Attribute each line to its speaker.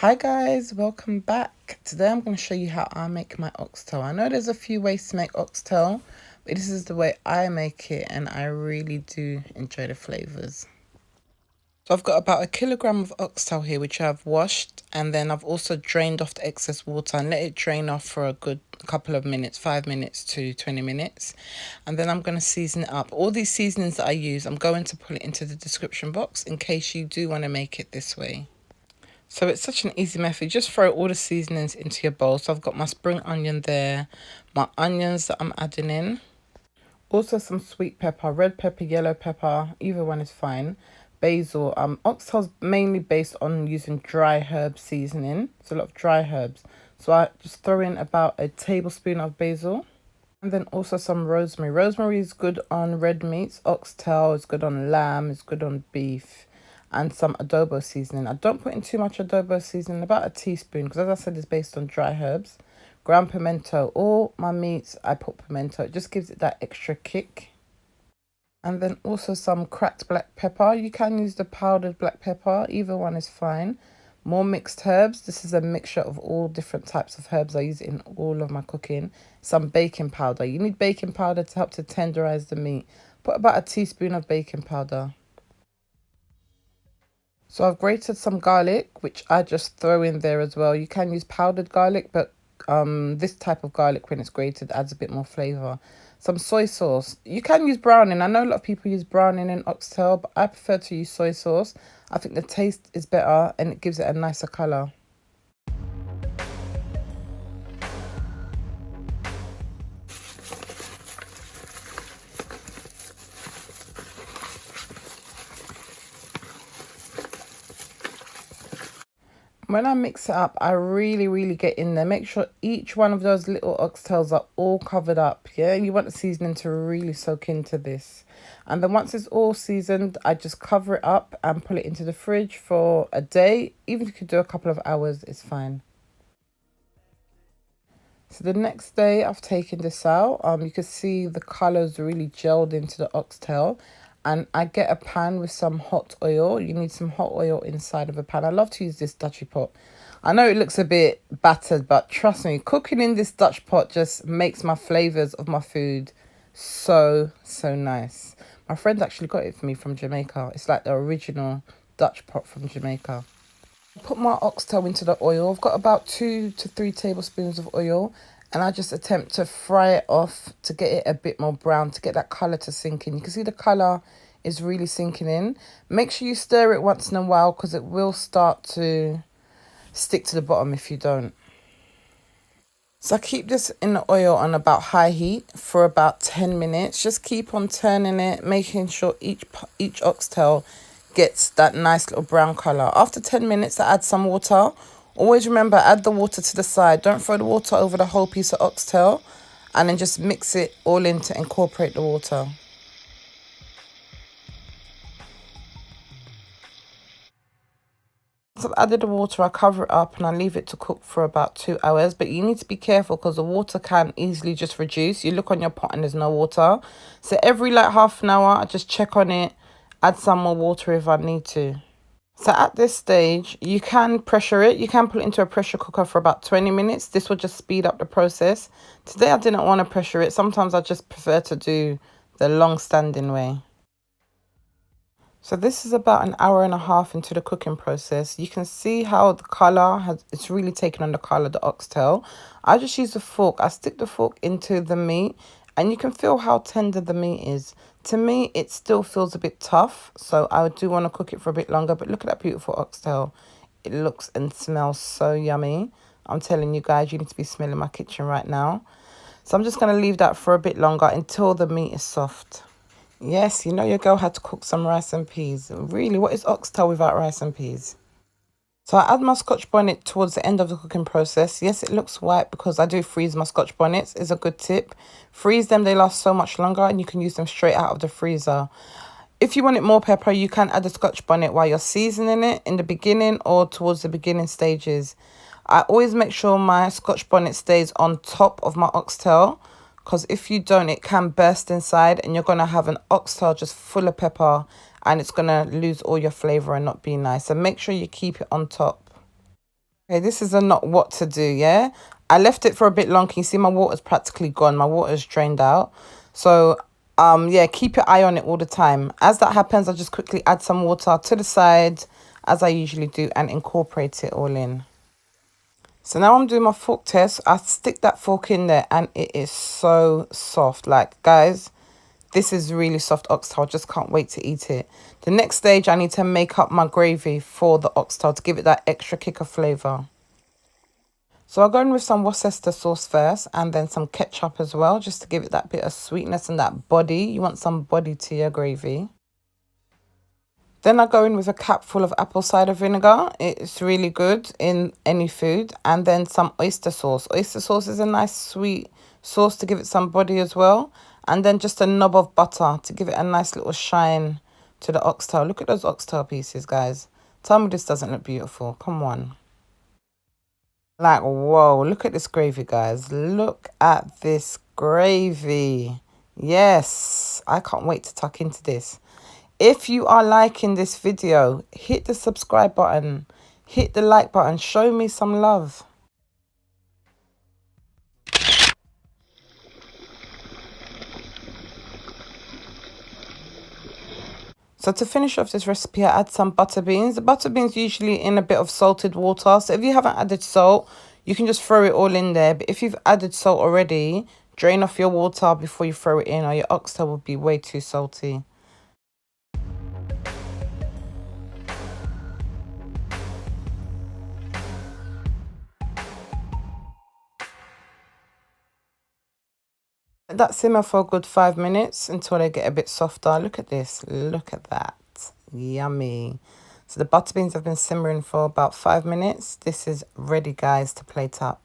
Speaker 1: Hi guys, welcome back. Today I'm going to show you how I make my oxtail. I know there's a few ways to make oxtail, but this is the way I make it and I really do enjoy the flavours. So I've got about a kilogram of oxtail here which I've washed, and then I've also drained off the excess water and let it drain off for a good couple of minutes, 5 minutes to 20 minutes. And then I'm going to season it up. All these seasonings that I use, I'm going to put it into the description box in case you do want to make it this way. So it's such an easy method. Just throw all the seasonings into your bowl. So I've got my spring onion there, my onions that I'm adding in. Also some sweet pepper, red pepper, yellow pepper, either one is fine. Basil. Oxtail's mainly based on using dry herb seasoning. So a lot of dry herbs. So I just throw in about a tablespoon of basil. And then also some rosemary. Rosemary is good on red meats. Oxtail is good on lamb, is good on beef. And some adobo seasoning. I don't put in too much adobo seasoning, about a teaspoon, because as I said, it's based on dry herbs. Ground pimento. All my meats, I put pimento. It just gives it that extra kick. And then also some cracked black pepper. You can use the powdered black pepper. Either one is fine. More mixed herbs. This is a mixture of all different types of herbs. I use it in all of my cooking. Some baking powder. You need baking powder to help to tenderize the meat. Put about a teaspoon of baking powder. So I've grated some garlic, which I just throw in there as well. You can use powdered garlic, but this type of garlic, when it's grated, adds a bit more flavour. Some soy sauce. You can use browning. I know a lot of people use browning in oxtail, but I prefer to use soy sauce. I think the taste is better and it gives it a nicer colour. When I mix it up, I really get in there. Make sure each one of those little oxtails are all covered up. Yeah, you want the seasoning to really soak into this. And then once it's all seasoned, I just cover it up and put it into the fridge for a day. Even if you could do a couple of hours, it's fine. So the next day I've taken this out. You can see the colours really gelled into the oxtail. And I get a pan with some hot oil. You need some hot oil inside of a pan. I love to use this Dutchy pot. I know it looks a bit battered, but trust me, cooking in this Dutch pot just makes my flavours of my food so nice. My friend actually got it for me from Jamaica. It's like the original Dutch pot from Jamaica. Put my oxtail into the oil. I've got about 2 to 3 tablespoons of oil, and I just attempt to fry it off to get it a bit more brown, to get that colour to sink in. You can see the colour is really sinking in. Make sure you stir it once in a while because it will start to stick to the bottom if you don't. So I keep this in the oil on about high heat for about 10 minutes. Just keep on turning it, making sure each oxtail gets that nice little brown colour. After 10 minutes, I add some water. Always remember, add the water to the side. Don't throw the water over the whole piece of oxtail. And then just mix it all in to incorporate the water. So I've added the water, I cover it up and I leave it to cook for about 2 hours. But you need to be careful because the water can easily just reduce. You look on your pot and there's no water. So every like half an hour, I just check on it, add some more water if I need to. So at this stage, you can pressure it. You can put it into a pressure cooker for about 20 minutes. This will just speed up the process. Today, I didn't want to pressure it. Sometimes I just prefer to do the long-standing way. So this is about an hour and a half into the cooking process. You can see how the colour it's really taken on the colour of the oxtail. I just use a fork. I stick the fork into the meat and you can feel how tender the meat is. To me, it still feels a bit tough. So I do want to cook it for a bit longer. But look at that beautiful oxtail. It looks and smells so yummy. I'm telling you guys, you need to be smelling my kitchen right now. So I'm just going to leave that for a bit longer until the meat is soft. Yes, you know your girl had to cook some rice and peas. Really, what is oxtail without rice and peas? So I add my scotch bonnet towards the end of the cooking process. Yes, it looks white because I do freeze my scotch bonnets. Is a good tip. Freeze them, they last so much longer and you can use them straight out of the freezer. If you want it more pepper, you can add a scotch bonnet while you're seasoning it in the beginning or towards the beginning stages. I always make sure my scotch bonnet stays on top of my oxtail, because if you don't, it can burst inside and you're going to have an oxtail just full of pepper and it's going to lose all your flavour and not be nice. So make sure you keep it on top. Okay, this is a not what to do, yeah? I left it for a bit long. Can you see my water's practically gone? My water's drained out. So, yeah, keep your eye on it all the time. As that happens, I'll just quickly add some water to the side, as I usually do, and incorporate it all in. So now I'm doing my fork test. I stick that fork in there and it is so soft. Like, guys, this is really soft oxtail. Just can't wait to eat it. The next stage, I need to make up my gravy for the oxtail to give it that extra kick of flavour. So I'll go in with some Worcester sauce first and then some ketchup as well, just to give it that bit of sweetness and that body. You want some body to your gravy. Then I go in with a cap full of apple cider vinegar. It's really good in any food. And then some oyster sauce. Oyster sauce is a nice sweet sauce to give it some body as well. And then just a knob of butter to give it a nice little shine to the oxtail. Look at those oxtail pieces, guys. Tell me this doesn't look beautiful. Come on. Like, whoa, look at this gravy, guys. Look at this gravy. Yes, I can't wait to tuck into this. If you are liking this video, hit the subscribe button, hit the like button, show me some love. So to finish off this recipe, I add some butter beans. The butter beans usually in a bit of salted water. So if you haven't added salt, you can just throw it all in there. But if you've added salt already, drain off your water before you throw it in, or your oxtail will be way too salty. Let that simmer for a good 5 minutes until they get a bit softer. Look at this. Look at that. Yummy. So the butter beans have been simmering for about 5 minutes. This is ready, guys, to plate up.